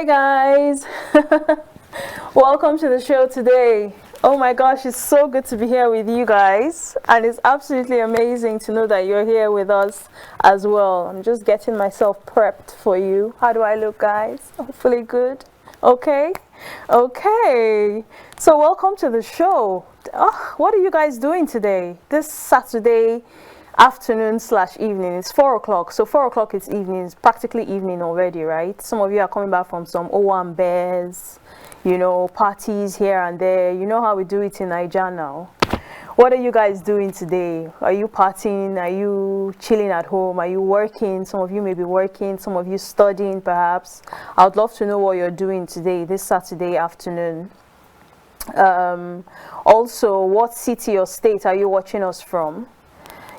Hey guys, welcome to the show today. Oh my gosh, it's so good to be here with you guys, and it's absolutely amazing to know that you're here with us as well. I'm just getting myself prepped for you. How do I look, guys? Hopefully good. Okay, so welcome to the show. What are you guys doing today? This Saturday afternoon slash evening. It's 4 o'clock, so 4 o'clock is evening. It's practically evening already, right? Some of you are coming back from some O1 bears, parties here and there. You know how we do it in Nigeria now. What are you guys doing today? Are you partying? Are you chilling at home? Are you working? Some of you may be working, some of you studying perhaps. I would love to know what you're doing today, this Saturday afternoon. Also, what city or state are you watching us from?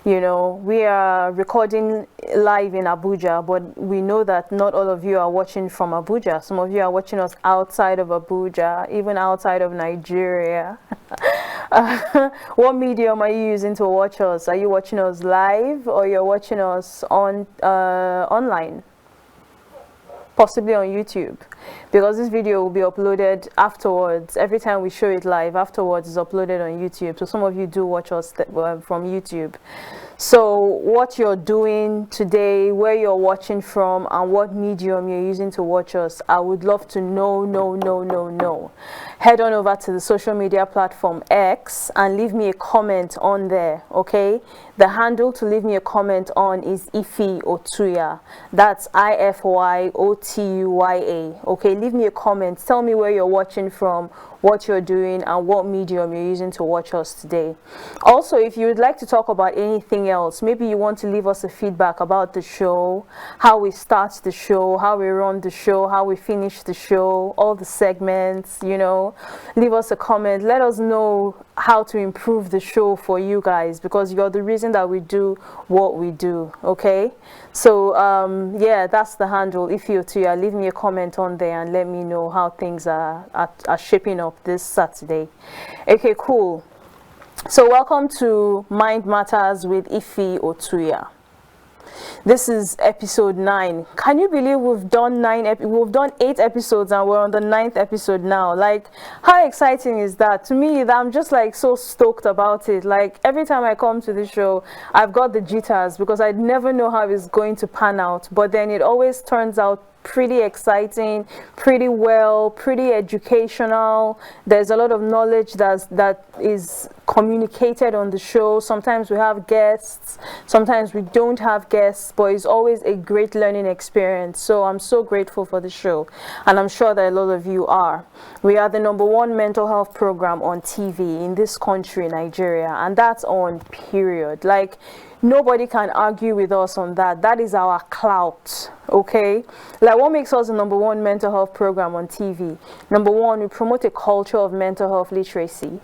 We are recording live in Abuja, but we know that not all of you are watching from Abuja. Some of you are watching us outside of Abuja, even outside of Nigeria. What medium are you using to watch us? Are you watching us live, or you're watching us on online? Possibly on YouTube, because this video will be uploaded afterwards. Every time we show it live, afterwards is uploaded on YouTube. So some of you do watch us from YouTube. So what you're doing today, where you're watching from, and what medium you're using to watch us, I would love to know. Head on over to the social media platform X and leave me a comment on there, okay? The handle to leave me a comment on is Ify Otuya. That's Ify Otuya, okay? Leave me a comment. Tell me where you're watching from, what you're doing, and what medium you're using to watch us today. Also, if you would like to talk about anything else, maybe you want to leave us a feedback about the show, how we start the show, how we run the show, how we finish the show, all the segments, leave us a comment. Let us know how to improve the show for you guys, because you're the reason that we do what we do, okay? So yeah, that's the handle, Ify Otuya. Leave me a comment on there and let me know how things are shaping up this Saturday. Okay, cool. So welcome to Mind Matters with Ify Otuya. This is episode 9. Can you believe we've done 8 episodes and we're on the 9th episode now? Like, how exciting is that? To me, I'm just like so stoked about it. Like, every time I come to the show, I've got the jitters because I never know how it's going to pan out, but then it always turns out pretty exciting, pretty well, pretty educational. There's a lot of knowledge that is communicated on the show. Sometimes we have guests, sometimes we don't have guests, but it's always a great learning experience. So I'm so grateful for the show, and I'm sure that a lot of you are. We are the #1 mental health program on TV in this country, Nigeria, and that's on period. Like, nobody can argue with us on that. That is our clout, okay? Like, what makes us the #1 mental health program on TV? #1, we promote a culture of mental health literacy.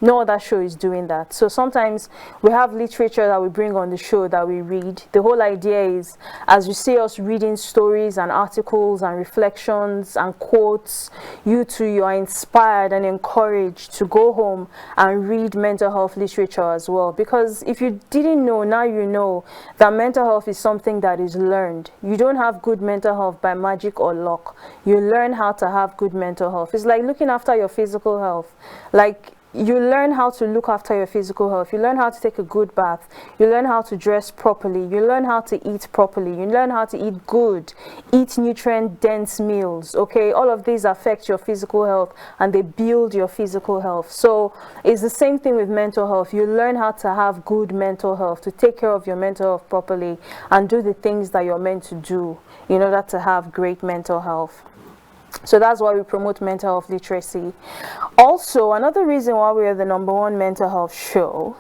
No other show is doing that. So sometimes we have literature that we bring on the show that we read. The whole idea is, as you see us reading stories and articles and reflections and quotes, you are inspired and encouraged to go home and read mental health literature as well. Because if you didn't know, now you know that mental health is something that is learned. You don't have good mental health by magic or luck. You learn how to have good mental health. It's like looking after your physical health. Like, you learn how to look after your physical health. You learn how to take a good bath. You learn how to dress properly. You learn how to eat properly. You learn how to eat good, eat nutrient-dense meals, okay? All of these affect your physical health, and they build your physical health. So it's the same thing with mental health. You learn how to have good mental health, to take care of your mental health properly, and do the things that you're meant to do in order to have great mental health. So that's why we promote mental health literacy. Also, another reason why we are the #1 mental health show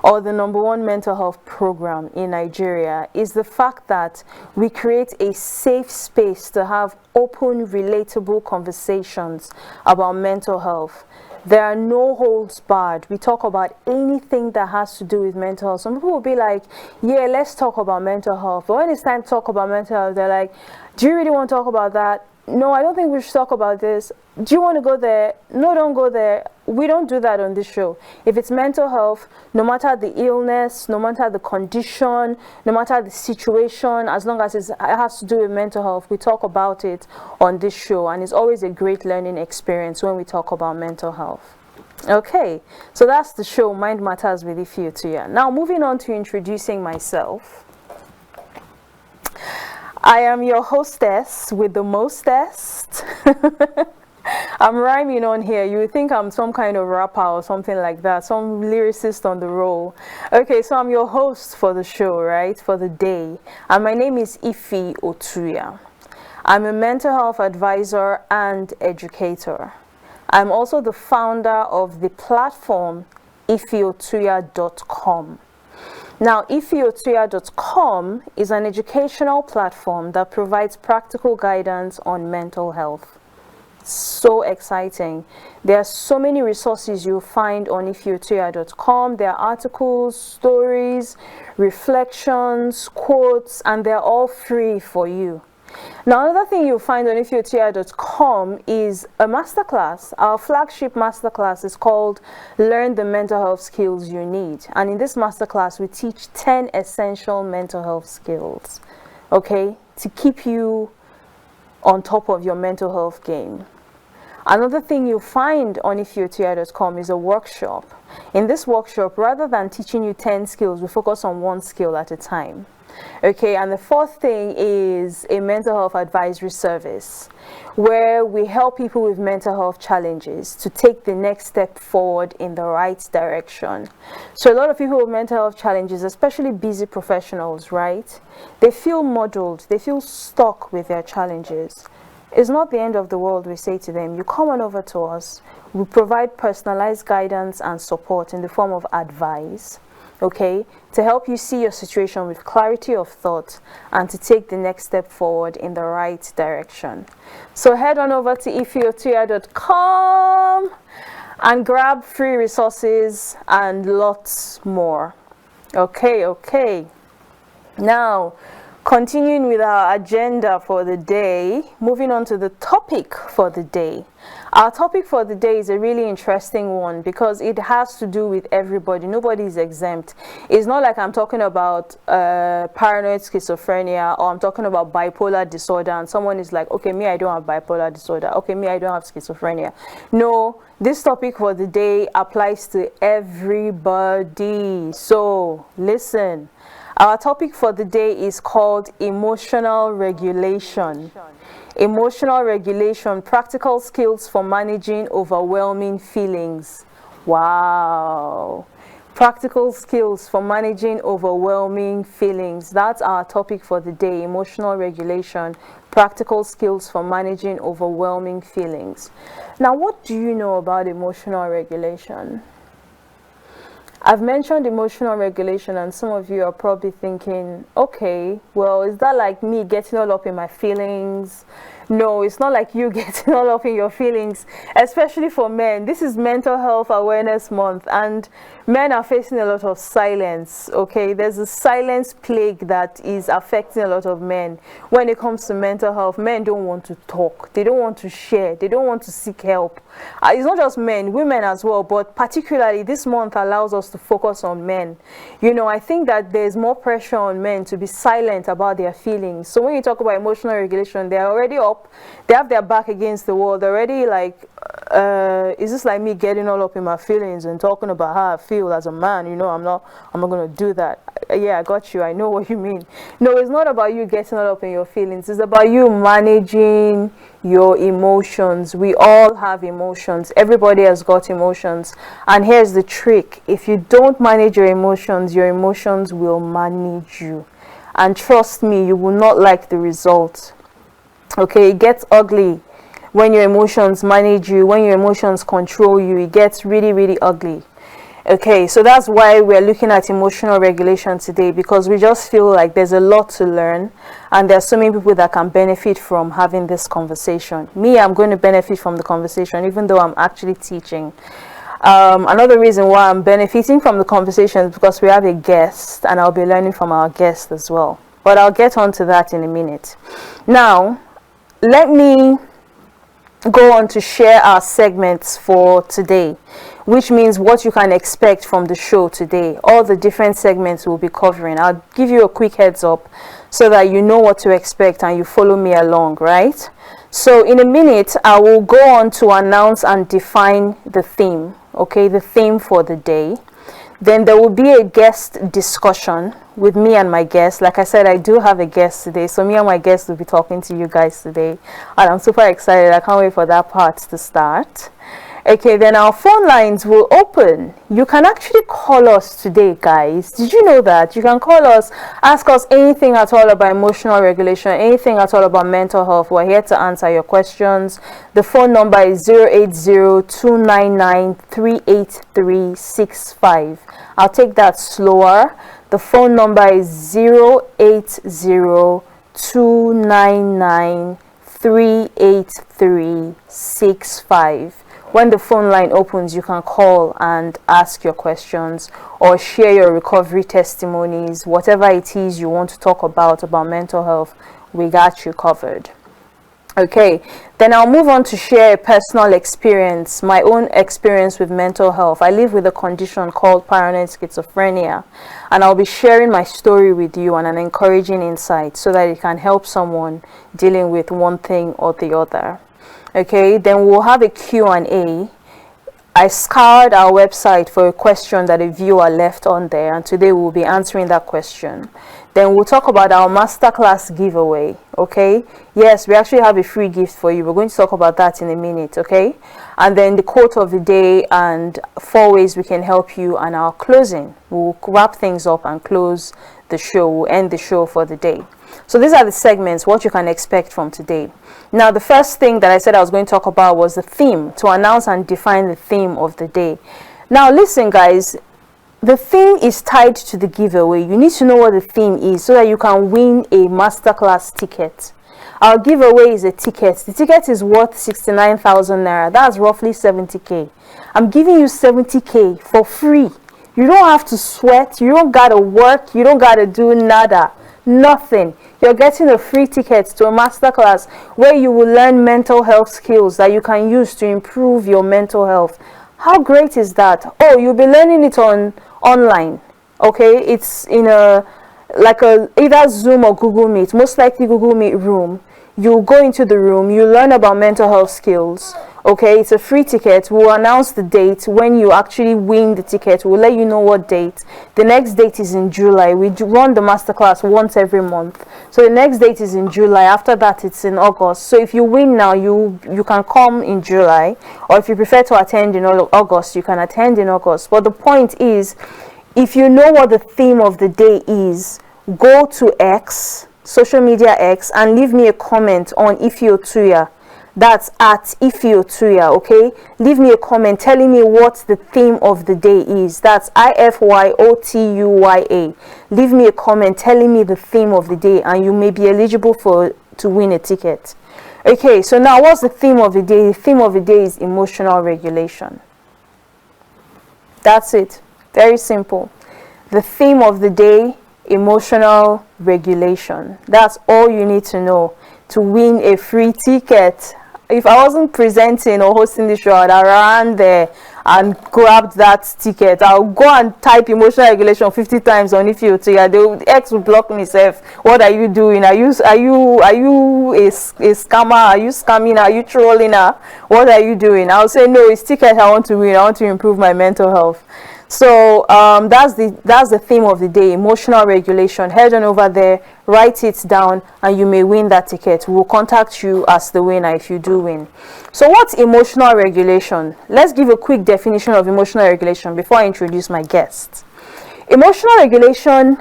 or the #1 mental health program in Nigeria is the fact that we create a safe space to have open, relatable conversations about mental health. There are no holds barred. We talk about anything that has to do with mental health. Some people will be like, yeah, let's talk about mental health. But when it's time to talk about mental health, they're like, do you really want to talk about that? no, I don't think we should talk about this. Do you want to go there? No, don't go there. We don't do that on this show. If it's mental health, no matter the illness, no matter the condition, no matter the situation, as long as it has to do with mental health, we talk about it on this show. And it's always a great learning experience when we talk about mental health. Okay, so that's the show, Mind Matters with Ify Otuya. Now, moving on to introducing myself. I am your hostess with the mostest. I'm rhyming on here. You would think I'm some kind of rapper or something like that, some lyricist on the roll. Okay, so I'm your host for the show, right, for the day. And my name is Ify Otuya. I'm a mental health advisor and educator. I'm also the founder of the platform ifyotuya.com. Now, ifyotuya.com is an educational platform that provides practical guidance on mental health. So exciting. There are so many resources you'll find on ifyotuya.com. There are articles, stories, reflections, quotes, and they're all free for you. Now, another thing you'll find on ifyotuya.com is a masterclass. Our flagship masterclass is called Learn the Mental Health Skills You Need. And in this masterclass, we teach 10 essential mental health skills, okay, to keep you on top of your mental health game. Another thing you'll find on ifyotuya.com is a workshop. In this workshop, rather than teaching you 10 skills, we focus on one skill at a time. Okay, and the fourth thing is a mental health advisory service where we help people with mental health challenges to take the next step forward in the right direction. So a lot of people with mental health challenges, especially busy professionals, right? They feel muddled, they feel stuck with their challenges. It's not the end of the world, we say to them. You come on over to us. We provide personalized guidance and support in the form of advice, okay, to help you see your situation with clarity of thought and to take the next step forward in the right direction. So head on over to ifyotuya.com and grab free resources and lots more. Okay. Now, continuing with our agenda for the day, moving on to the topic for the day. Our topic for the day is a really interesting one because it has to do with everybody. Nobody is exempt. It's not like I'm talking about paranoid schizophrenia or I'm talking about bipolar disorder and someone is like, okay, me, I don't have bipolar disorder. Okay, me, I don't have schizophrenia. No, this topic for the day applies to everybody. So listen. Our topic for the day is called emotional regulation. Emotional regulation, practical skills for managing overwhelming feelings. Wow. Practical skills for managing overwhelming feelings. That's our topic for the day, emotional regulation, practical skills for managing overwhelming feelings. Now, what do you know about emotional regulation? I've mentioned emotional regulation and some of you are probably thinking, okay, well, is that like me getting all up in my feelings? No, it's not like you getting all up in your feelings, especially for men. This is Mental Health Awareness Month and men are facing a lot of silence, okay? There's a silence plague that is affecting a lot of men. When it comes to mental health, men don't want to talk. They don't want to share. They don't want to seek help. It's not just men, women as well, but particularly this month allows us to focus on men. You know, I think that there's more pressure on men to be silent about their feelings. So when you talk about emotional regulation, they're already up. They have their back against the wall. They're already like, is this like me getting all up in my feelings and talking about how I feel as a man? You know, I'm not going to do that. Yeah, I got you. I know what you mean. No, it's not about you getting all up in your feelings. It's about you managing your emotions. We all have emotions. Everybody has got emotions. And here's the trick. If you don't manage your emotions will manage you. And trust me, you will not like the result. Okay, it gets ugly when your emotions manage you, when your emotions control you. It gets really, really ugly. Okay, so that's why we're looking at emotional regulation today, because we just feel like there's a lot to learn and there's so many people that can benefit from having this conversation. Me, I'm going to benefit from the conversation even though I'm actually teaching. Another reason why I'm benefiting from the conversation is because we have a guest and I'll be learning from our guest as well. But I'll get on to that in a minute. Now, let me go on to share our segments for today, which means what you can expect from the show today. All the different segments we'll be covering. I'll give you a quick heads up so that you know what to expect and you follow me along, right? So in a minute, I will go on to announce and define the theme, okay, the theme for the day. Then there will be a guest discussion with me and my guest. Like I said, I do have a guest today, so me and my guest will be talking to you guys today, and I'm super excited. I can't wait for that part to start. Okay, then our phone lines will open. You can actually call us today, guys. Did you know that? You can call us, ask us anything at all about emotional regulation, anything at all about mental health. We're here to answer your questions. The phone number is 080-299-38365. I'll take that slower. The phone number is 080-299-38365. When the phone line opens, you can call and ask your questions or share your recovery testimonies, whatever it is you want to talk about mental health. We got you covered. Okay, then I'll move on to share a personal experience, my own experience with mental health. I live with a condition called paranoid schizophrenia, and I'll be sharing my story with you and an encouraging insight so that it can help someone dealing with one thing or the other. Okay, then we'll have a Q&A. I scoured our website for a question that a viewer left on there, and today we'll be answering that question. Then we'll talk about our Masterclass giveaway, okay? Yes, we actually have a free gift for you. We're going to talk about that in a minute, okay? And then the quote of the day and 4 ways we can help you, and our closing. We'll wrap things up and close the show. We'll end the show for the day. So these are the segments, what you can expect from today. Now, the first thing that I said I was going to talk about was the theme, to announce and define the theme of the day. Now, listen, guys, the theme is tied to the giveaway. You need to know what the theme is so that you can win a Masterclass ticket. Our giveaway is a ticket. The ticket is worth 69,000 naira. That's roughly 70K. I'm giving you 70K for free. You don't have to sweat. You don't got to work. You don't got to do nada. Nothing. You're getting a free ticket to a masterclass where you will learn mental health skills that you can use to improve your mental health. How great is that? Oh, you'll be learning it online. Okay, it's in either Zoom or Google Meet, most likely Google Meet room. You go into the room, you learn about mental health skills. Okay, it's a free ticket. We'll announce the date when you actually win the ticket. We'll let you know what date. The next date is in July. We run the masterclass once every month. So the next date is in July. After that, it's in August. So if you win now, you can come in July. Or if you prefer to attend in August, you can attend in August. But the point is, if you know what the theme of the day is, go to X, social media X, and leave me a comment on Ify Otuya. That's at Ify Otuya, okay? Leave me a comment telling me what the theme of the day is. That's Ify Otuya. Leave me a comment telling me the theme of the day, and you may be eligible to win a ticket. Okay, so now what's the theme of the day? The theme of the day is emotional regulation. That's it. Very simple. The theme of the day, emotional regulation. That's all you need to know to win a free ticket. If I wasn't presenting or hosting the show, I'd have ran there and grabbed that ticket. I'll go and type emotional regulation 50 times on Ify Otuya. The X will block myself. What are you doing? Are you a scammer? Are you scamming? Are you trolling her? What are you doing? I'll say no, it's ticket I want to win. I want to improve my mental health. So that's the theme of the day, emotional regulation. Head on over there, write it down, and you may win that ticket. We'll contact you as the winner if you do win. So what's emotional regulation? Let's give a quick definition of emotional regulation before I introduce my guest. Emotional regulation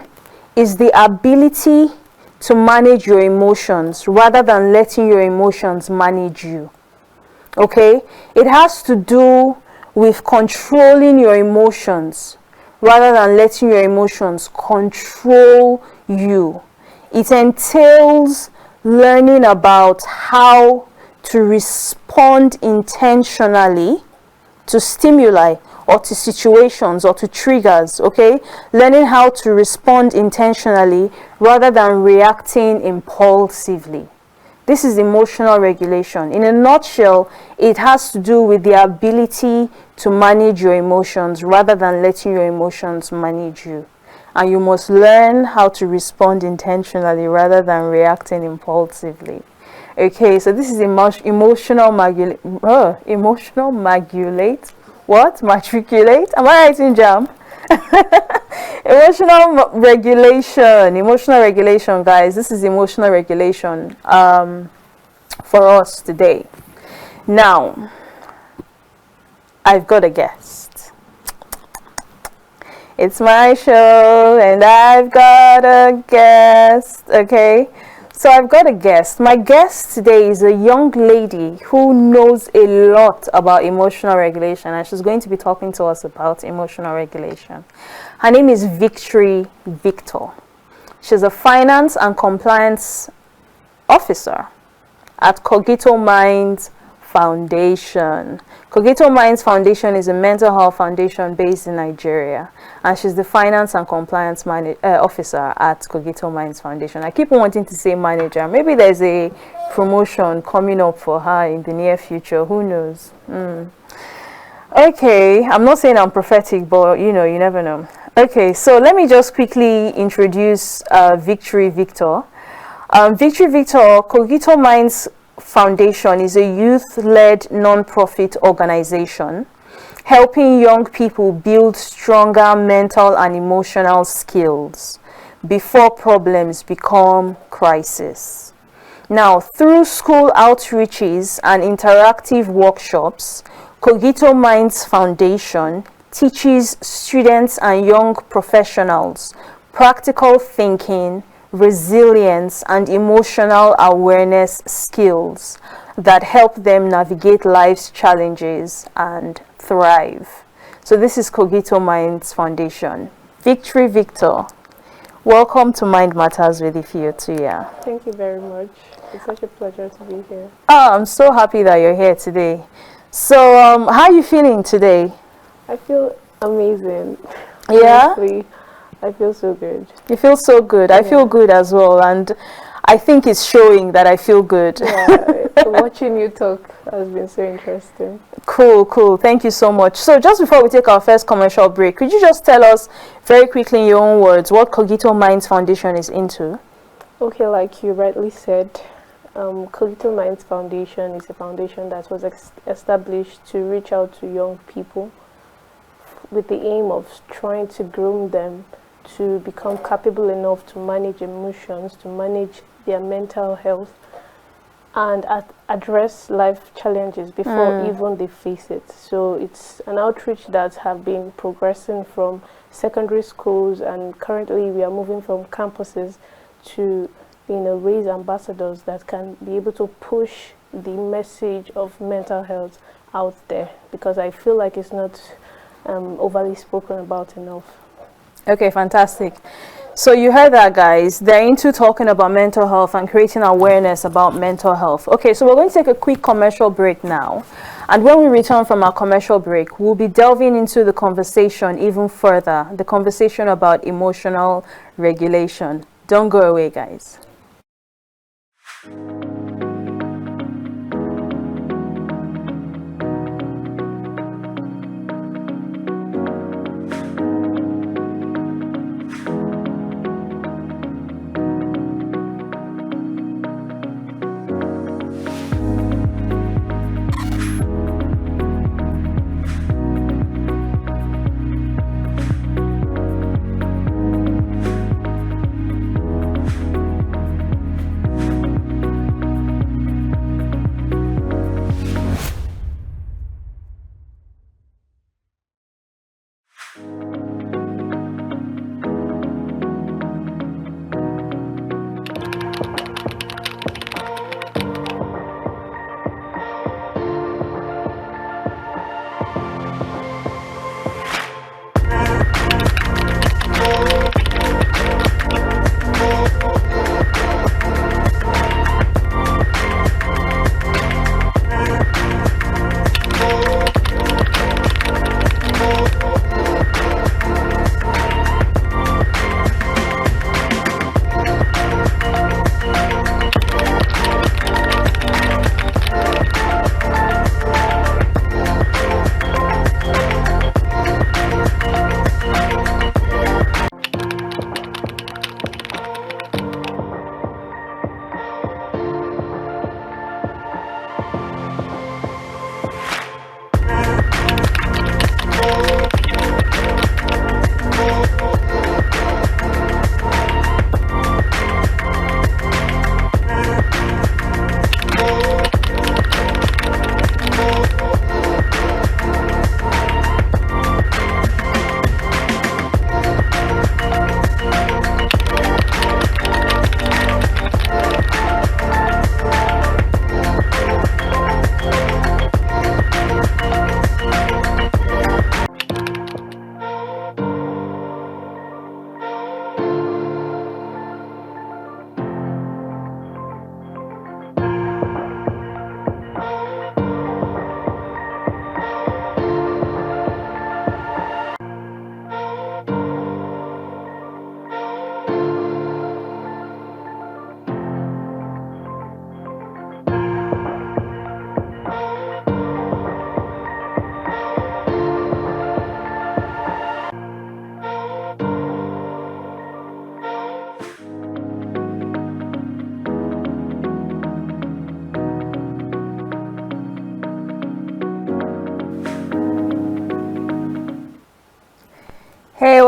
is the ability to manage your emotions rather than letting your emotions manage you. Okay? It has to do with controlling your emotions rather than letting your emotions control you. It entails learning about how to respond intentionally to stimuli or to situations or to triggers, okay? Learning how to respond intentionally rather than reacting impulsively. This is emotional regulation. In a nutshell, it has to do with the ability to manage your emotions rather than letting your emotions manage you. And you must learn how to respond intentionally rather than reacting impulsively. Okay, so this is emotional matriculate. What? Matriculate? Am I writing jam? Emotional regulation, guys. This is emotional regulation for us today. Now, I've got a guest. It's my show and I've got a guest. Okay, so I've got a guest. My guest today is a young lady who knows a lot about emotional regulation, and she's going to be talking to us about emotional regulation. Her name is Victory Victor. She's a finance and compliance officer at Cogito Minds Foundation. Cogito Minds Foundation is a mental health foundation based in Nigeria, and she's the finance and compliance officer at Cogito Minds Foundation. I keep wanting to say manager. Maybe there's a promotion coming up for her in the near future. Who knows? Okay, I'm not saying I'm prophetic, but you never know. Okay, so let me just quickly introduce Victory Victor. Victory Victor, Cogito Minds Foundation is a youth-led non-profit organization helping young people build stronger mental and emotional skills before problems become crisis. Now, through school outreaches and interactive workshops, Cogito Minds Foundation teaches students and young professionals practical thinking, resilience, and emotional awareness skills that help them navigate life's challenges and thrive. So this is Cogito Minds Foundation. Victory Victor, welcome to Mind Matters with Ify Otuya. Thank you very much. It's such a pleasure to be here. Oh, I'm so happy that you're here today. So how are you feeling today? I feel amazing. Yeah? Honestly, I feel so good. You feel so good. I feel good as well, and I think it's showing that I feel good. Yeah, watching you talk has been so interesting. Cool. Thank you so much. So just before we take our first commercial break, could you just tell us very quickly in your own words what Cogito Minds Foundation is into? Okay, like you rightly said, Cogito Minds Foundation is a foundation that was established to reach out to young people with the aim of trying to groom them to become capable enough to manage emotions, to manage their mental health, and address life challenges before even they face it. So it's an outreach that have been progressing from secondary schools, and currently we are moving from campuses to raise ambassadors that can be able to push the message of mental health out there, because I feel like it's not overly spoken about enough. Okay, fantastic. So you heard that, guys. They're into talking about mental health and creating awareness about mental health. Okay, so we're going to take a quick commercial break now. And when we return from our commercial break, we'll be delving into the conversation even further, the conversation about emotional regulation. Don't go away, guys.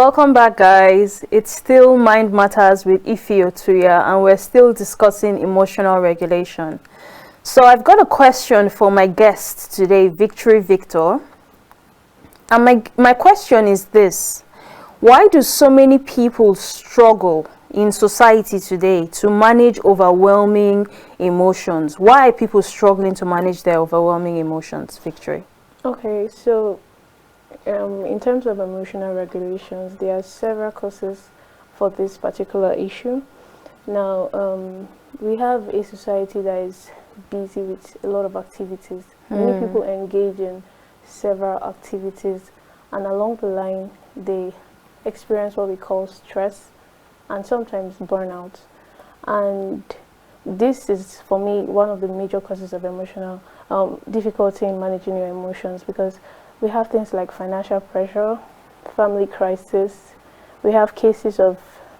welcome back, guys. It's still Mind Matters with Ify Otuya, and we're still discussing emotional regulation. So I've got a question for my guest today, Victory Victor. And my question is this: why do so many people struggle in society today to manage overwhelming emotions? Why are people struggling to manage their overwhelming emotions, Victory? Okay, so in terms of emotional regulations, there are several causes for this particular issue. Now, we have a society that is busy with a lot of activities. Many people engage in several activities, and along the line, they experience what we call stress and sometimes burnout. And this is, for me, one of the major causes of emotional difficulty in managing your emotions, because we have things like financial pressure, family crisis, we have cases of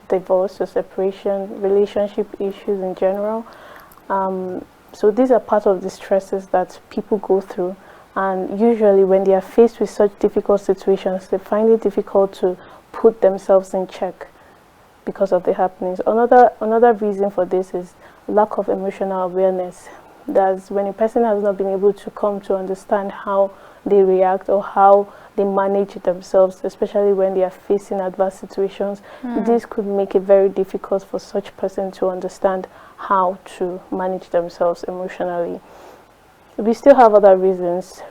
divorce or separation, relationship issues in general. So these are part of the stresses that people go through, and usually when they are faced with such difficult situations, they find it difficult to put themselves in check because of the happenings. Another reason for this is lack of emotional awareness. That's when a person has not been able to come to understand how they react or how they manage themselves, especially when they are facing adverse situations. This could make it very difficult for such person to understand how to manage themselves emotionally. We still have other reasons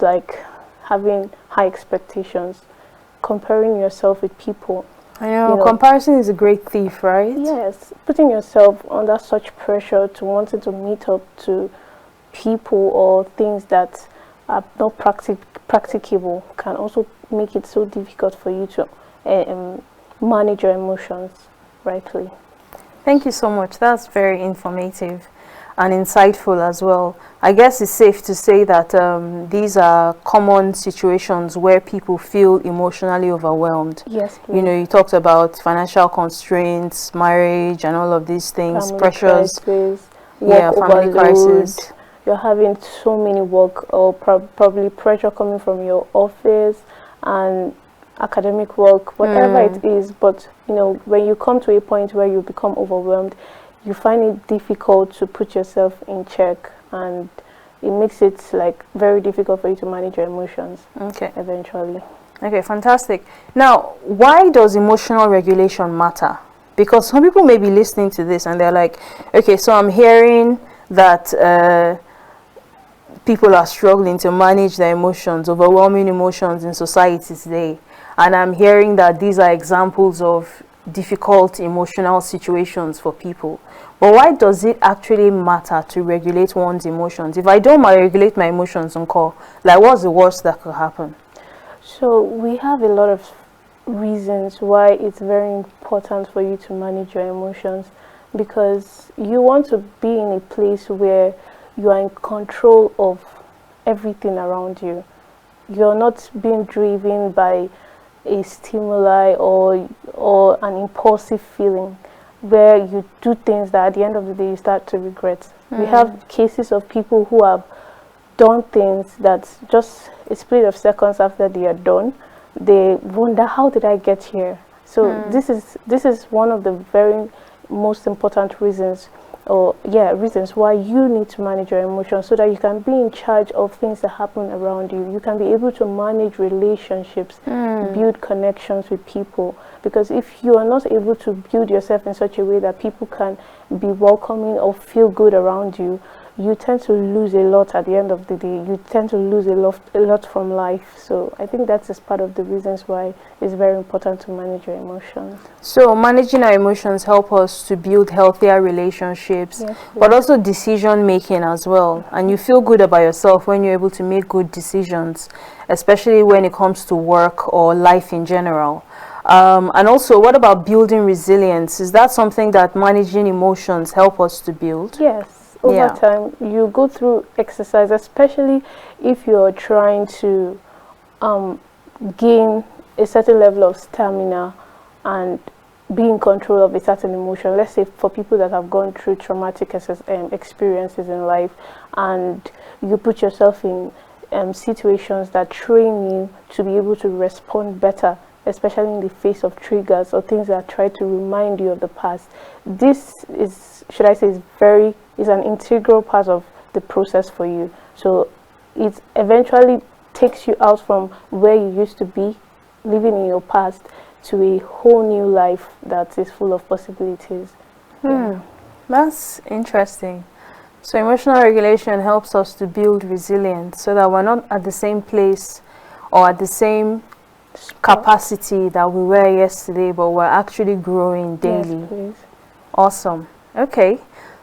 like having high expectations, comparing yourself with people. I know, comparison is a great thief, right? Yes, putting yourself under such pressure to wanting to meet up to people or things that are not practicable can also make it so difficult for you to manage your emotions rightly. Thank you so much. That's very informative and insightful as well. I guess it's safe to say that these are common situations where people feel emotionally overwhelmed. Yes, please. You know, you talked about financial constraints, marriage, and all of these things, Family pressures. crisis, work Family overload. crisis. You're having so many work or probably pressure coming from your office and academic work, whatever it is. But when you come to a point where you become overwhelmed, you find it difficult to put yourself in check, and it makes it like very difficult for you to manage your emotions. Okay. Eventually. Okay, fantastic. Now, why does emotional regulation matter? Because some people may be listening to this and they're like, okay, so I'm hearing that people are struggling to manage their emotions, overwhelming emotions in society today. And I'm hearing that these are examples of difficult emotional situations for people. But why does it actually matter to regulate one's emotions? If I don't regulate my emotions on call, like what's the worst that could happen? So we have a lot of reasons why it's very important for you to manage your emotions, because you want to be in a place where you are in control of everything around you. You're not being driven by a stimuli or an impulsive feeling where you do things that at the end of the day you start to regret. We have cases of people who have done things that just a split of seconds after they are done, they wonder, how did I get here? So this is one of the very most important reasons why you need to manage your emotions, so that you can be in charge of things that happen around you. You can be able to manage relationships, build connections with people. Because if you are not able to build yourself in such a way that people can be welcoming or feel good around you, you tend to lose a lot at the end of the day. You tend to lose a lot from life. So I think that is part of the reasons why it's very important to manage your emotions. So managing our emotions help us to build healthier relationships, but also decision making as well. And you feel good about yourself when you're able to make good decisions, especially when it comes to work or life in general. And also, what about building resilience? Is that something that managing emotions help us to build? Yes. Over time, you go through exercise, especially if you're trying to gain a certain level of stamina and be in control of a certain emotion. Let's say for people that have gone through traumatic experiences in life, and you put yourself in situations that train you to be able to respond better especially in the face of triggers or things that try to remind you of the past. This is, should I say, is an integral part of the process for you. So it eventually takes you out from where you used to be, living in your past, to a whole new life that is full of possibilities. That's interesting. So emotional regulation helps us to build resilience so that we're not at the same place or at the same capacity that we were yesterday, but we're actually growing daily. Yes, please. Awesome. Okay.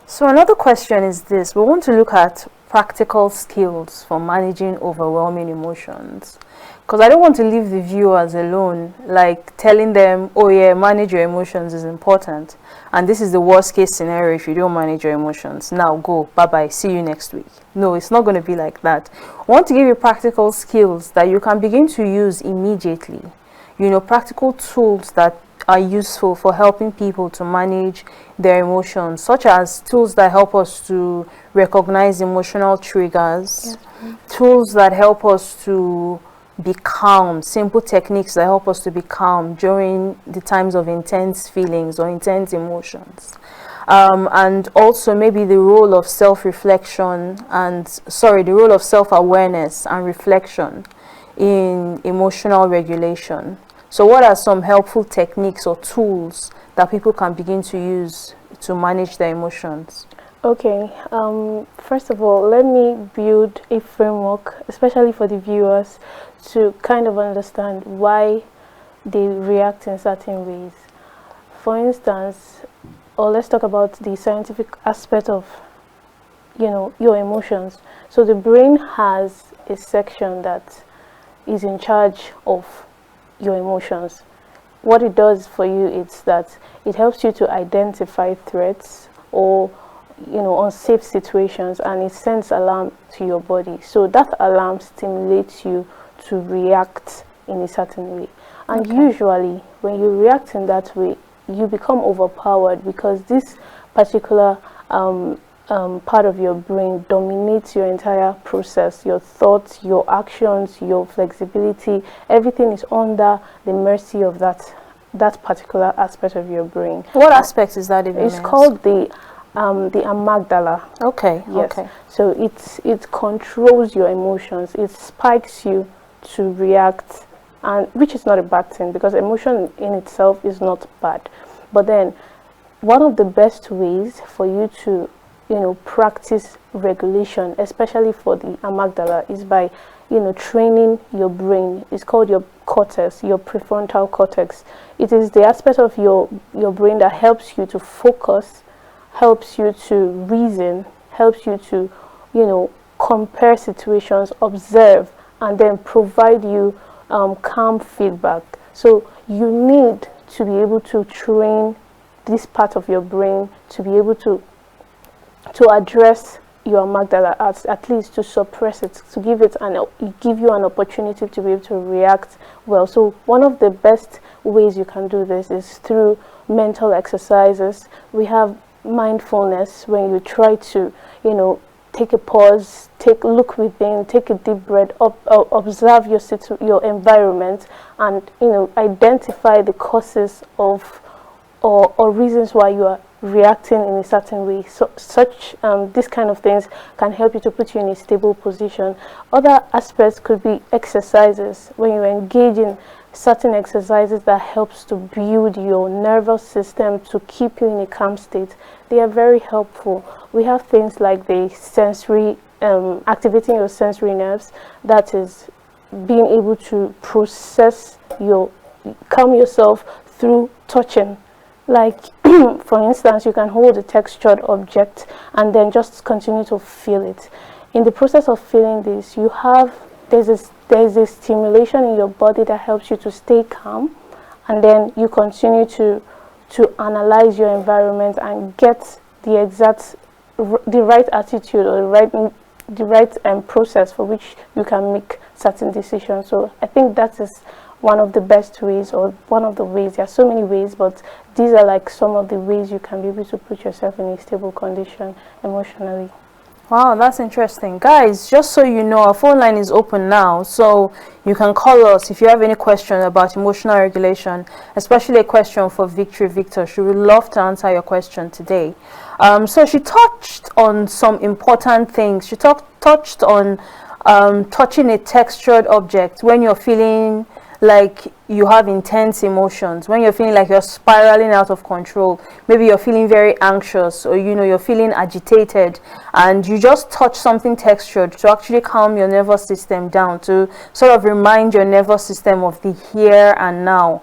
So another question is this. We want to look at practical skills for managing overwhelming emotions. Because I don't want to leave the viewers alone, like telling them, oh yeah, manage your emotions is important. And this is the worst case scenario if you don't manage your emotions. Now go, bye-bye, see you next week. No, it's not going to be like that. I want to give you practical skills that you can begin to use immediately. You know, practical tools that are useful for helping people to manage their emotions, such as tools that help us to recognize emotional triggers, tools that help us to be calm, simple techniques that help us to be calm during the times of intense feelings or intense emotions. And also maybe the role of self-reflection the role of self-awareness and reflection in emotional regulation. So what are some helpful techniques or tools that people can begin to use to manage their emotions? Okay, first of all, let me build a framework, especially for the viewers, to kind of understand why they react in certain ways. For instance, or let's talk about the scientific aspect of, your emotions. So the brain has a section that is in charge of your emotions. What it does for you is that it helps you to identify threats or unsafe situations, and it sends alarm to your body. So that alarm stimulates you to react in a certain way. And usually when you react in that way, you become overpowered because this particular part of your brain dominates your entire process, your thoughts, your actions, your flexibility. Everything is under the mercy of that particular aspect of your brain. What aspect is that? It's called the amygdala. Okay. Yes. Okay. So it controls your emotions. It spikes you to react, and which is not a bad thing because emotion in itself is not bad. But then one of the best ways for you to practice regulation, especially for the amygdala, is by training your brain. It's called your cortex, your prefrontal cortex. It is the aspect of your brain that helps you to focus, helps you to reason, helps you to compare situations, observe, and then provide you calm feedback. So you need to be able to train this part of your brain to be able to address your amygdala, at least to suppress it, to give you an opportunity to be able to react well. So one of the best ways you can do this is through mental exercises. We have mindfulness, when you try to take a pause, look within, take a deep breath, observe your environment, and identify the causes of or reasons why you are reacting in a certain way. So this kind of things can help you to put you in a stable position. Other aspects could be exercises. When you engage in certain exercises that helps to build your nervous system to keep you in a calm state, they are very helpful. We have things like the sensory, activating your sensory nerves, that is being able to calm yourself through touching. Like for instance, you can hold a textured object and then just continue to feel it. In the process of feeling this, there's a stimulation in your body that helps you to stay calm, and then you continue to analyze your environment and get the right attitude or the right process for which you can make certain decisions. So I think that is one of the best ways, or one of the ways. There are so many ways, but these are like some of the ways you can be able to put yourself in a stable condition emotionally. Wow, that's interesting. Guys, just so you know, our phone line is open now, so you can call us if you have any question about emotional regulation, especially a question for Victory Victor. She would love to answer your question today. So she touched on some important things. She touched on touching a textured object when you're feeling like you have intense emotions, when you're feeling like you're spiraling out of control. Maybe you're feeling very anxious, or you're feeling agitated, and you just touch something textured to actually calm your nervous system down, to sort of remind your nervous system of the here and now.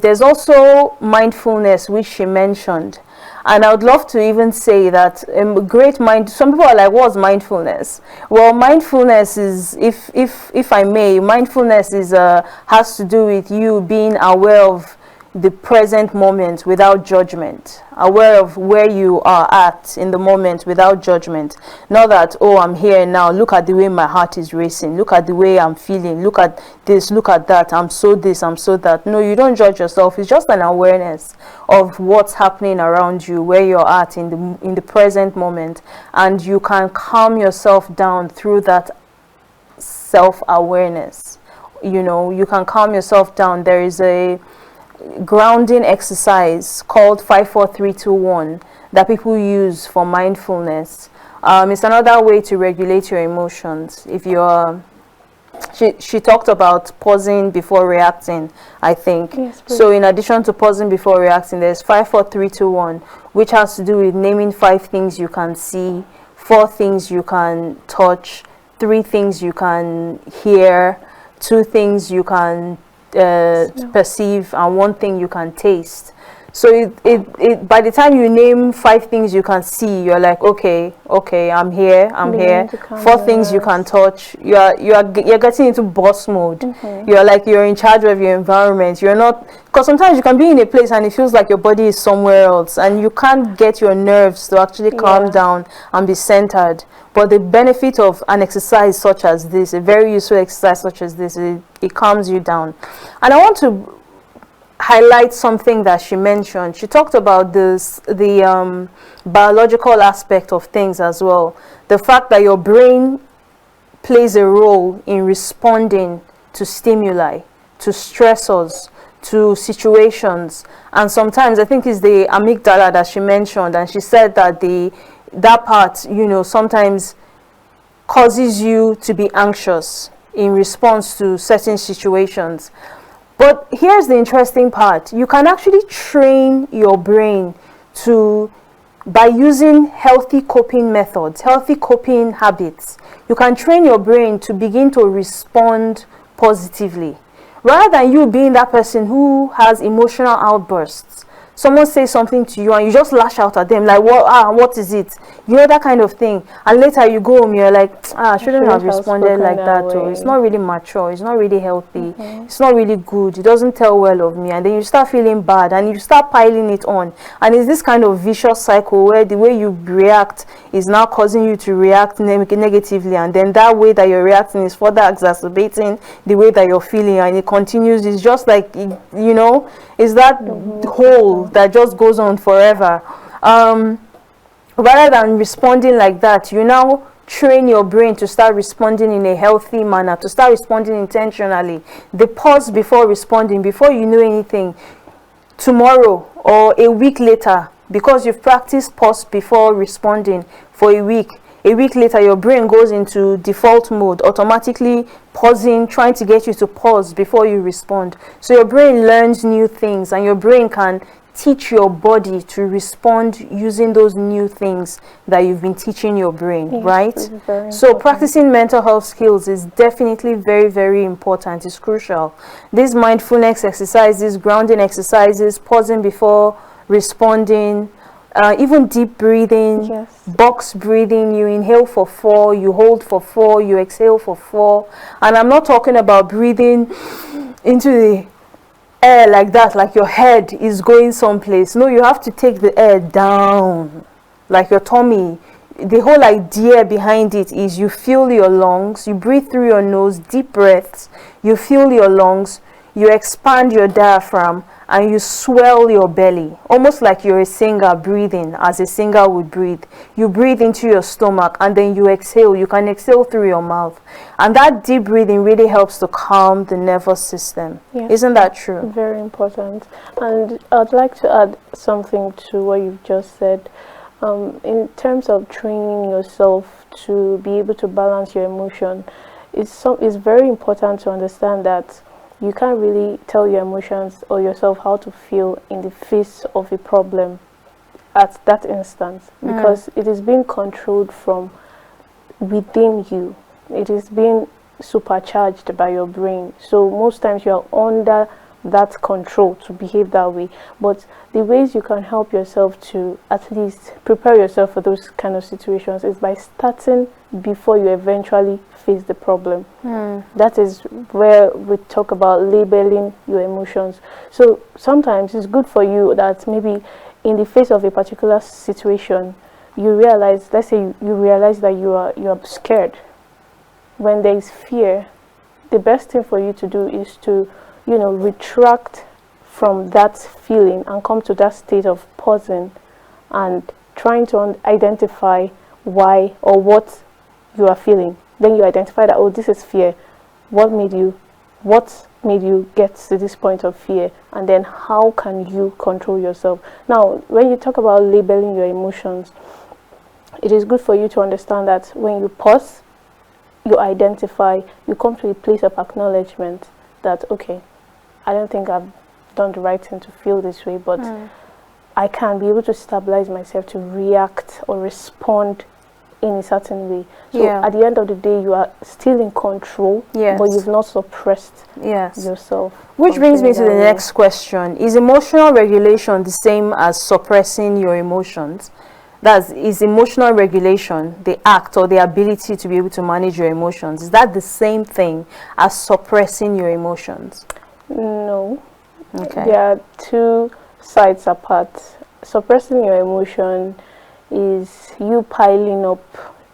There's also mindfulness, which she mentioned. And I would love to even say that great mind. Some people are like, "What's mindfulness?" Well, mindfulness is, if I may, mindfulness is has to do with you being aware of the present moment without judgment, aware of where you are at in the moment without judgment. Not that, oh, I'm here now, look at the way my heart is racing, look at the way I'm feeling, look at this, look at that, I'm so this, I'm so that. No, you don't judge yourself. It's just an awareness of what's happening around you, where you're at in the present moment, and you can calm yourself down through that self-awareness. You can calm yourself down. There is a grounding exercise called 54321 that people use for mindfulness. It's another way to regulate your emotions. If you're she talked about pausing before reacting, I think. Yes, so in addition to pausing before reacting, there's 54321, which has to do with naming 5 things you can see, 4 things you can touch, 3 things you can hear, 2 things you can perceive, and 1 thing you can taste. So it by the time you name 5 things you can see, you're like, okay, I'm here. 4 things you can touch. You're getting into boss mode. You're in charge of your environment. You're not, because sometimes you can be in a place and it feels like your body is somewhere else, and you can't get your nerves to actually calm down and be centered. But the benefit of an exercise such as this, a very useful exercise such as this, it calms you down. And I want to highlight something that she mentioned. She talked about the biological aspect of things as well. The fact that your brain plays a role in responding to stimuli, to stressors, to situations. And sometimes, I think it's the amygdala that she mentioned, and she said that that part, sometimes causes you to be anxious in response to certain situations. But here's the interesting part. You can actually train your brain by using healthy coping methods, healthy coping habits. You can train your brain to begin to respond positively. Rather than you being that person who has emotional outbursts, someone says something to you and you just lash out at them like, what is it? That kind of thing. And later you go home, you're like, I shouldn't have responded like that. Or it's not really mature, it's not really healthy, it's not really good, it doesn't tell well of me. And then you start feeling bad and you start piling it on. And it's this kind of vicious cycle where the way you react is now causing you to react negatively. And then that way that you're reacting is further exacerbating the way that you're feeling. And it continues. It's just like, is that hole that just goes on forever. Rather than responding like that, you now train your brain to start responding in a healthy manner, to start responding intentionally. The pause before responding, before you know anything, tomorrow or a week later, because you've practiced pause before responding for a week later, your brain goes into default mode, automatically pausing, trying to get you to pause before you respond. So your brain learns new things, and your brain can teach your body to respond using those new things that you've been teaching your brain, right? So practicing mental health skills is definitely very, very important. It's crucial. These mindfulness exercises, grounding exercises, pausing before responding, even deep breathing, box breathing. You inhale for 4, you hold for 4, you exhale for 4. And I'm not talking about breathing into the air like that, like your head is going someplace. No, you have to take the air down, like your tummy. The whole idea behind it is you fill your lungs, you breathe through your nose, deep breaths, you fill your lungs, you expand your diaphragm, and you swell your belly, almost like you're a singer breathing as a singer would breathe. You breathe into your stomach and then you exhale. You can exhale through your mouth. And that deep breathing really helps to calm the nervous system. Yes. Isn't that true? Very important. And I'd like to add something to what you've just said. In terms of training yourself to be able to balance your emotion, it's very important to understand that you can't really tell your emotions or yourself how to feel in the face of a problem at that instant, because it is being controlled from within you. It is being supercharged by your brain. So most times you are under that control to behave that way. But the ways you can help yourself to at least prepare yourself for those kind of situations is by starting before you eventually face the problem. That is where we talk about labeling your emotions. So sometimes it's good for you that maybe in the face of a particular situation, you realize, let's say you realize that you are scared. When there is fear, the best thing for you to do is to, retract from that feeling and come to that state of pausing and trying to identify why or what you are feeling. Then you identify that, oh, this is fear. What made you get to this point of fear? And then how can you control yourself? Now, when you talk about labeling your emotions, it is good for you to understand that when you pause, you identify, you come to a place of acknowledgement that, okay, I don't think I've done the right thing to feel this way, but I can be able to stabilize myself to react or respond in a certain way. So at the end of the day, you are still in control, but you've not suppressed yourself. Which brings me to the next question. Is emotional regulation the same as suppressing your emotions? Is emotional regulation the act or the ability to be able to manage your emotions? Is that the same thing as suppressing your emotions? No. Okay. There are two sides apart. Suppressing your emotion is you piling up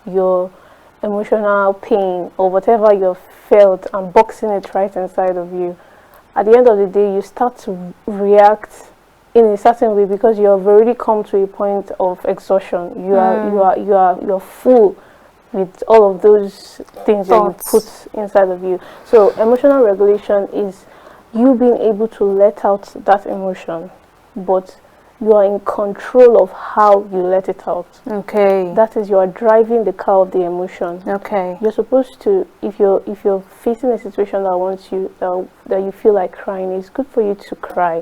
your emotional pain or whatever you've felt and boxing it right inside of you. At the end of the day, you start to react in a certain way because you have already come to a point of exhaustion. You're full with all of those things that you put inside of you. So emotional regulation is you being able to let out that emotion, but you are in control of how you let it out. Okay. That is, you are driving the car of the emotion. Okay. You're supposed to, if you're facing a situation that wants you that you feel like crying, it's good for you to cry.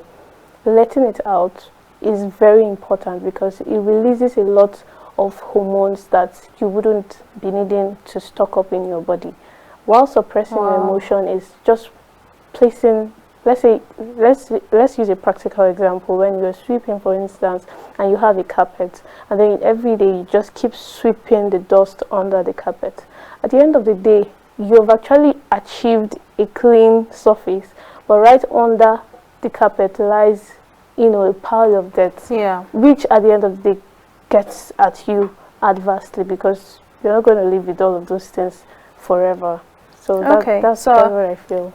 Letting it out is very important because it releases a lot of hormones that you wouldn't be needing to stock up in your body. While suppressing your emotion is just placing, let's use a practical example. When you're sweeping, for instance, and you have a carpet, and then every day you just keep sweeping the dust under the carpet. At the end of the day, you've actually achieved a clean surface, but right under the carpet lies, a pile of dirt, which at the end of the day gets at you adversely because you're not going to live with all of those things forever. So that's what I feel.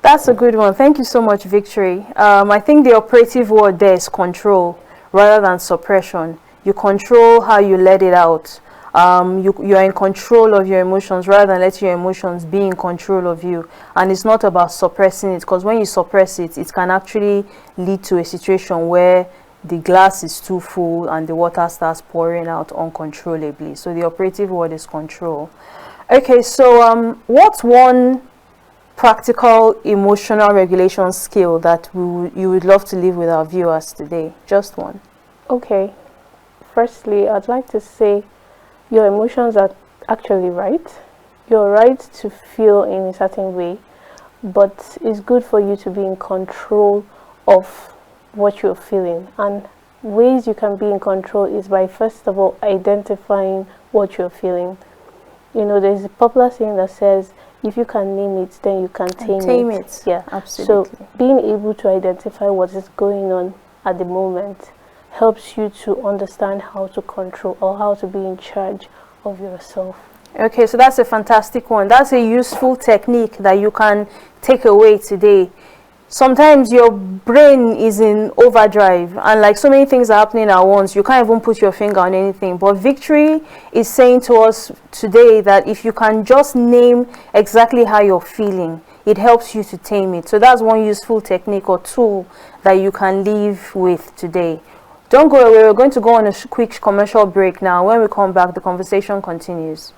That's a good one. Thank you so much, Victory. I think the operative word there is control rather than suppression. You control how you let it out. You're in control of your emotions rather than letting your emotions be in control of you. And it's not about suppressing it, because when you suppress it, it can actually lead to a situation where the glass is too full and the water starts pouring out uncontrollably. So the operative word is control. Okay, so what's one practical emotional regulation skill that you would love to leave with our viewers today? Just one. Okay. Firstly, I'd like to say your emotions are actually right. You're right to feel in a certain way, but it's good for you to be in control of what you're feeling. And ways you can be in control is by, first of all, identifying what you're feeling. There's a popular saying that says, if you can name it, then you can tame it. Yeah, absolutely. So being able to identify what is going on at the moment helps you to understand how to control or how to be in charge of yourself. Okay, so that's a fantastic one. That's a useful technique that you can take away today. Sometimes your brain is in overdrive and like so many things are happening at once, you can't even put your finger on anything. But victory is saying to us today that if you can just name exactly how you're feeling, it helps you to tame it. So that's one useful technique or tool that you can live with today. Don't go away, we're going to go on a quick commercial break now. When we come back, the conversation continues.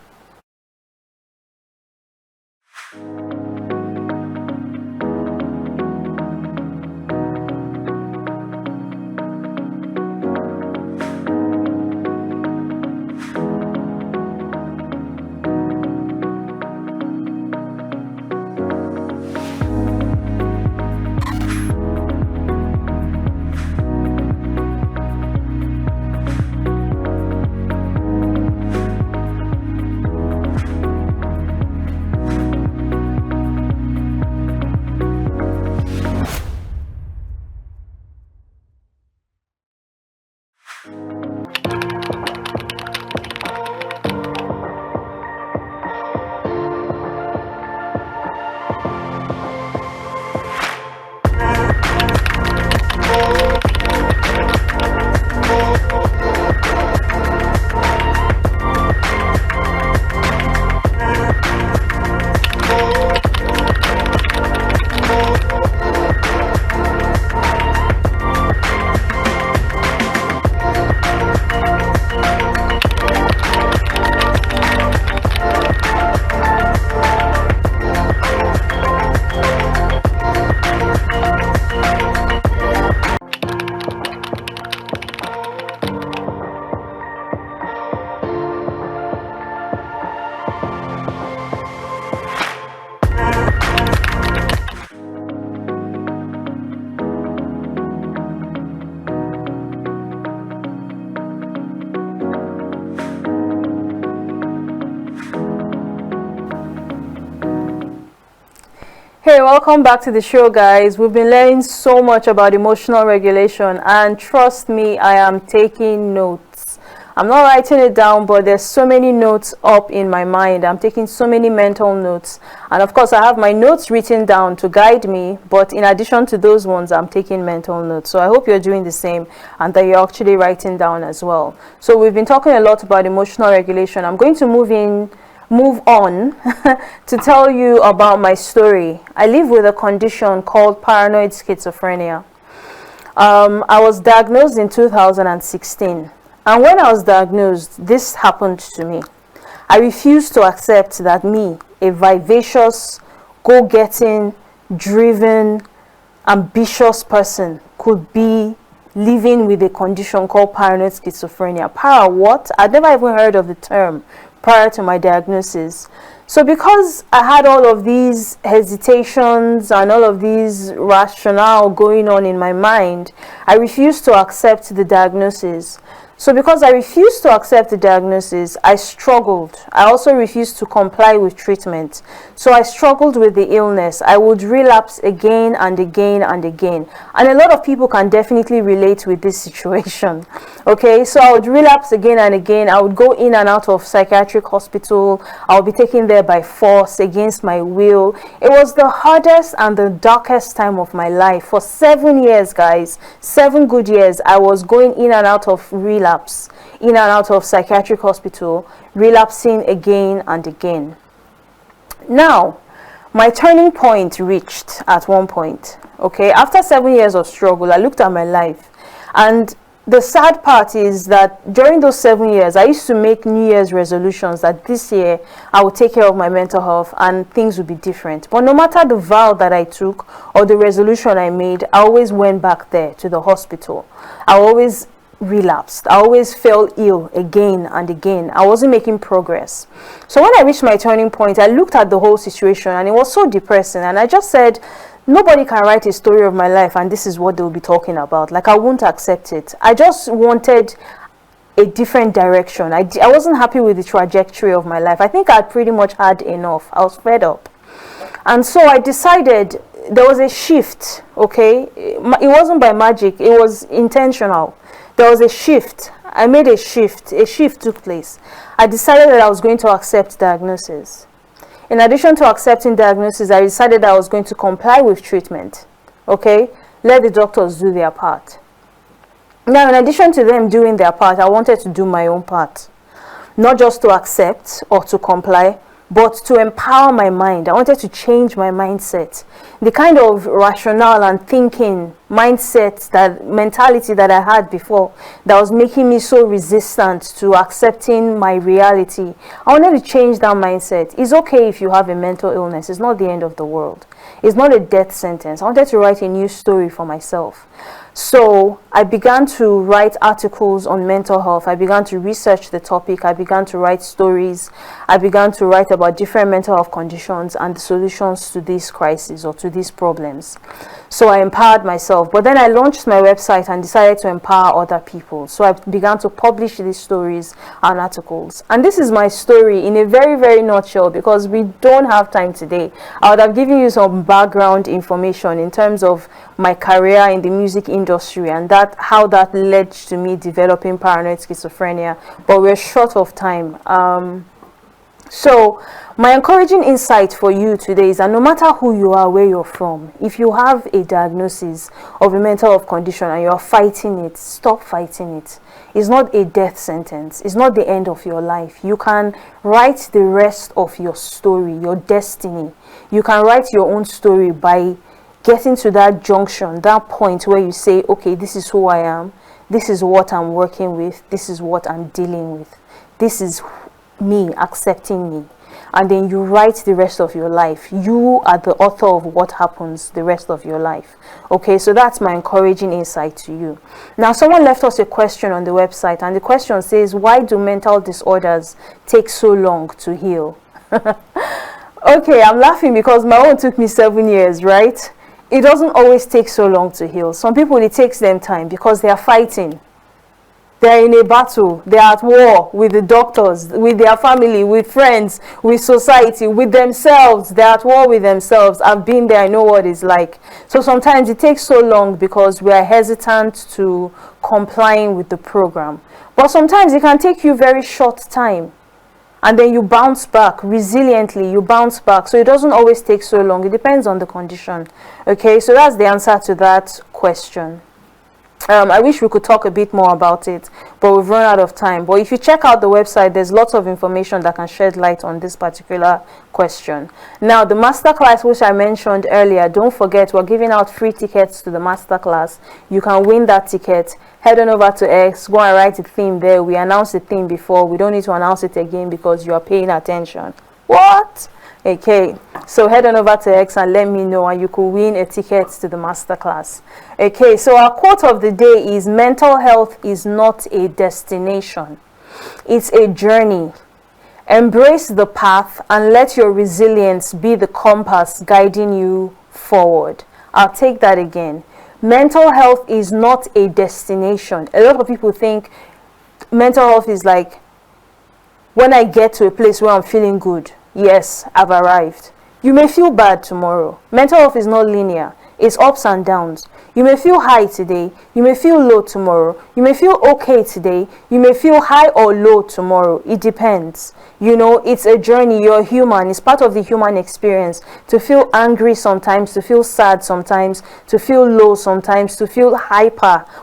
Hey, welcome back to the show, guys. We've been learning so much about emotional regulation, and trust me, I am taking notes. I'm not writing it down, but there's so many notes up in my mind. I'm taking so many mental notes, and of course I have my notes written down to guide me, but in addition to those ones, I'm taking mental notes. So I hope you're doing the same and that you're actually writing down as well. So we've been talking a lot about emotional regulation. I'm going to move on to tell you about my story. I live with a condition called paranoid schizophrenia. I was diagnosed in 2016, and when I was diagnosed, this happened to me. I refused to accept that me, a vivacious, go-getting, driven, ambitious person, could be living with a condition called paranoid schizophrenia. Para what? I'd never even heard of the term prior to my diagnosis. So because I had all of these hesitations and all of these rationale going on in my mind, I refused to accept the diagnosis. So because I refused to accept the diagnosis, I struggled. I also refused to comply with treatment. So I struggled with the illness. I would relapse again and again and again. And a lot of people can definitely relate with this situation. Okay, so I would relapse again and again. I would go in and out of psychiatric hospital. I would be taken there by force against my will. It was the hardest and the darkest time of my life. For 7 years, guys, 7 good years, I was going in and out of relapse, in and out of psychiatric hospital, relapsing again and again. Now, my turning point reached at one point. Okay, after 7 years of struggle, I looked at my life, and the sad part is that during those 7 years, I used to make New Year's resolutions that this year I would take care of my mental health and things would be different. But no matter the vow that I took or the resolution I made, I always went back there to the hospital. I always relapsed. I always fell ill again and again. I wasn't making progress. So when I reached my turning point, I looked at the whole situation and it was so depressing. And I just said, nobody can write a story of my life and this is what they'll be talking about. Like, I won't accept it. I just wanted a different direction. I wasn't happy with the trajectory of my life. I think I'd pretty much had enough. I was fed up. And so I decided there was a shift, okay? It wasn't by magic. It was intentional. There was a shift. I made a shift. A shift took place. I decided that I was going to accept diagnosis. In addition to accepting diagnosis, I decided that I was going to comply with treatment. Okay, let the doctors do their part. Now, in addition to them doing their part, I wanted to do my own part. Not just to accept or to comply, but to empower my mind. I wanted to change my mindset. The kind of rationale and thinking, mindset, that mentality that I had before that was making me so resistant to accepting my reality. I wanted to change that mindset. It's okay if you have a mental illness. It's not the end of the world. It's not a death sentence. I wanted to write a new story for myself. So I began to write articles on mental health. I began to research the topic. I began to write stories. I began to write about different mental health conditions and the solutions to these crises or to these problems. So I empowered myself. But then I launched my website and decided to empower other people. So I began to publish these stories and articles. And this is my story in a very, very nutshell, because we don't have time today. I would have given you some background information in terms of my career in the music industry and that how that led to me developing paranoid schizophrenia, but we're short of time. So my encouraging insight for you today is that no matter who you are, where you're from, if you have a diagnosis of a mental health condition and you're fighting it, stop fighting it. It's not a death sentence. It's not the end of your life. You can write the rest of your story, your destiny. You can write your own story by getting to that junction, that point where you say, okay, this is who I am. This is what I'm working with. This is what I'm dealing with. This is me accepting me. And then you write the rest of your life. You are the author of what happens the rest of your life. Okay, so that's my encouraging insight to you. Now, someone left us a question on the website, and the question says, why do mental disorders take so long to heal? Okay, I'm laughing because my own took me 7 years, right? It doesn't always take so long to heal. Some people, it takes them time because they are fighting. They're in a battle. They're at war with the doctors, with their family, with friends, with society, with themselves. They're at war with themselves. I've been there. I know what it's like. So sometimes it takes so long because we are hesitant to complying with the program. But sometimes it can take you very short time. And then you bounce back resiliently. You bounce back. So it doesn't always take so long. It depends on the condition. Okay, so that's the answer to that question. I wish we could talk a bit more about it, but we've run out of time. But if you check out the website, there's lots of information that can shed light on this particular question. Now, the masterclass, which I mentioned earlier, don't forget, we're giving out free tickets to the masterclass. You can win that ticket. Head on over to X, go and write the theme there. We announced the theme before. We don't need to announce it again because you are paying attention. What? Okay, so head on over to X and let me know, and you could win a ticket to the masterclass. Okay, so our quote of the day is, mental health is not a destination. It's a journey. Embrace the path and let your resilience be the compass guiding you forward. I'll take that again. Mental health is not a destination. A lot of people think mental health is like, when I get to a place where I'm feeling good, yes, I've arrived. You may feel bad tomorrow. Mental health is not linear. It's ups and downs. You may feel high today. You may feel low tomorrow. You may feel okay today. You may feel high or low tomorrow. It depends. You know, it's a journey. You're human. It's part of the human experience. To feel angry sometimes, to feel sad sometimes, to feel low sometimes, to feel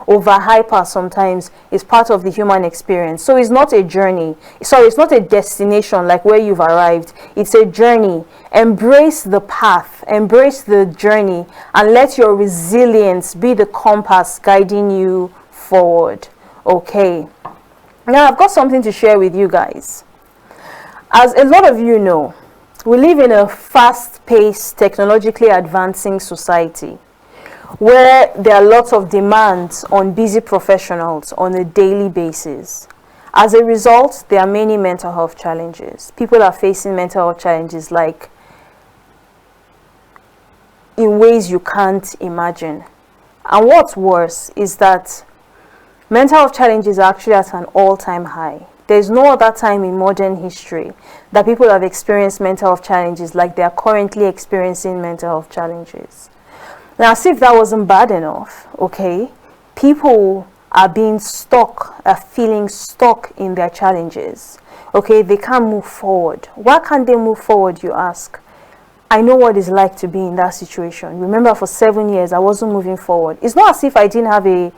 over hyper sometimes is part of the human experience. So it's not a journey. Sorry, it's not a destination like where you've arrived. It's a journey. Embrace the path. Embrace the journey and let your resilience be the compass guiding you forward. Okay. Now I've got something to share with you guys. As a lot of you know, we live in a fast-paced, technologically advancing society where there are lots of demands on busy professionals on a daily basis. As a result, there are many mental health challenges. People are facing mental health challenges like in ways you can't imagine. And what's worse is that mental health challenges are actually at an all-time high. There's no other time in modern history that people have experienced mental health challenges like they are currently experiencing mental health challenges. Now, as if that wasn't bad enough, okay, people are being stuck, are feeling stuck in their challenges. Okay, they can't move forward. Why can't they move forward, you ask? I know what it's like to be in that situation. Remember, for 7 years, I wasn't moving forward. It's not as if I didn't have a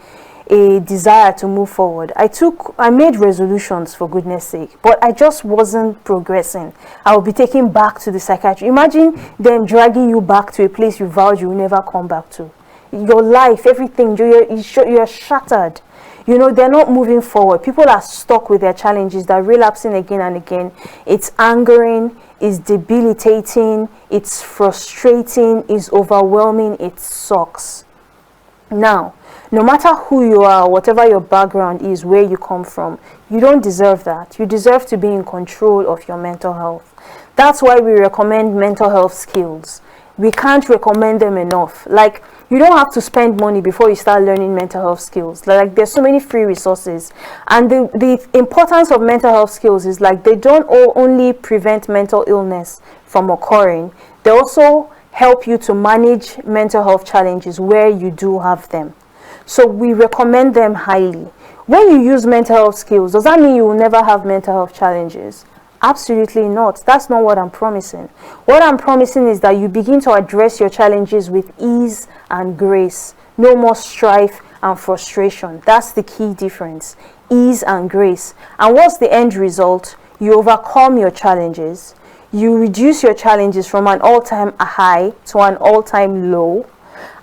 desire to move forward. I made resolutions, for goodness sake, but I just wasn't progressing. I would be taken back to the psychiatry. Imagine them dragging you back to a place you vowed you will never come back to. Your life, everything, you're shattered. You know, they're not moving forward. People are stuck with their challenges. They're relapsing again and again. It's angering, it's debilitating, it's frustrating, it's overwhelming, it sucks. Now, no matter who you are, whatever your background is, where you come from, you don't deserve that. You deserve to be in control of your mental health. That's why we recommend mental health skills. We can't recommend them enough. Like, you don't have to spend money before you start learning mental health skills. Like, there's so many free resources. And the importance of mental health skills is, like, they don't only prevent mental illness from occurring, they also help you to manage mental health challenges where you do have them. So we recommend them highly. When you use mental health skills, does that mean you will never have mental health challenges? Absolutely not. That's not what I'm promising. What I'm promising is that you begin to address your challenges with ease and grace. No more strife and frustration. That's the key difference. Ease and grace. And what's the end result? You overcome your challenges. You reduce your challenges from an all-time high to an all-time low.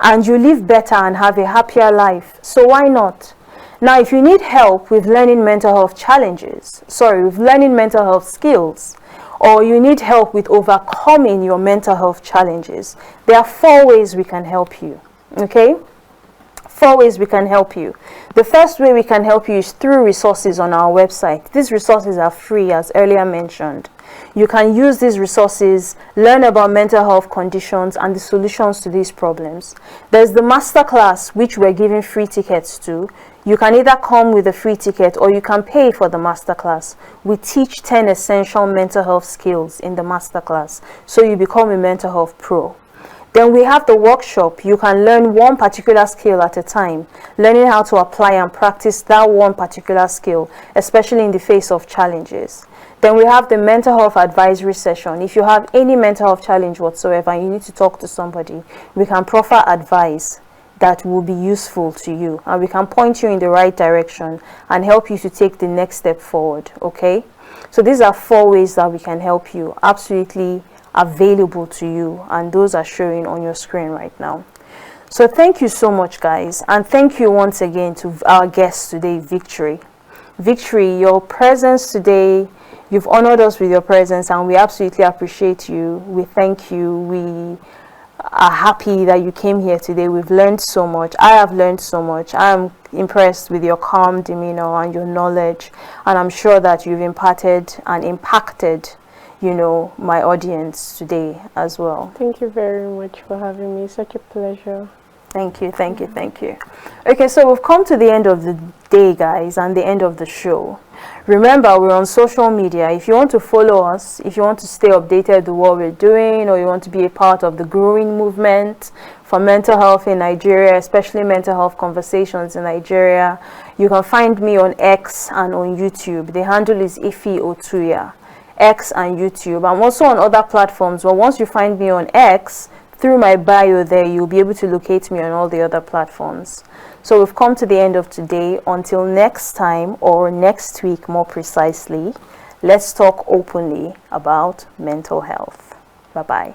And you live better and have a happier life. So why not? Now, if you need help with learning mental health with learning mental health skills, or you need help with overcoming your mental health challenges, there are 4 ways we can help you. Okay? 4 ways we can help you. The first way we can help you is through resources on our website. These resources are free, as earlier mentioned. You can use these resources, learn about mental health conditions and the solutions to these problems. There's the masterclass, which we're giving free tickets to. You can either come with a free ticket or you can pay for the masterclass. We teach 10 essential mental health skills in the masterclass, so you become a mental health pro. Then we have the workshop. You can learn one particular skill at a time, learning how to apply and practice that one particular skill, especially in the face of challenges. Then we have the mental health advisory session. If you have any mental health challenge whatsoever and you need to talk to somebody, we can proffer advice that will be useful to you, and we can point you in the right direction and help you to take the next step forward. Okay, so these are 4 ways that we can help you, absolutely available to you, and those are showing on your screen right now. So thank you so much, guys, and thank you once again to our guest today, Victory. Your presence today, you've honored us with your presence, and we absolutely appreciate you. We thank you. We are happy that you came here today. We've learned so much. I have learned so much. I'm impressed with your calm demeanor and your knowledge, and I'm sure that you've imparted and impacted, you know, my audience today as well. Thank you very much for having me. Such a pleasure. Thank you. Okay, so we've come to the end of the day, guys, and the end of the show. Remember, we're on social media. If you want to follow us, if you want to stay updated with what we're doing, or you want to be a part of the growing movement for mental health in Nigeria, especially mental health conversations in Nigeria, you can find me on X and on YouTube. The handle is Ify Otuya, X and YouTube. I'm also on other platforms, but once you find me on X, through my bio there, you'll be able to locate me on all the other platforms. So we've come to the end of today. Until next time, or next week more precisely, let's talk openly about mental health. Bye-bye.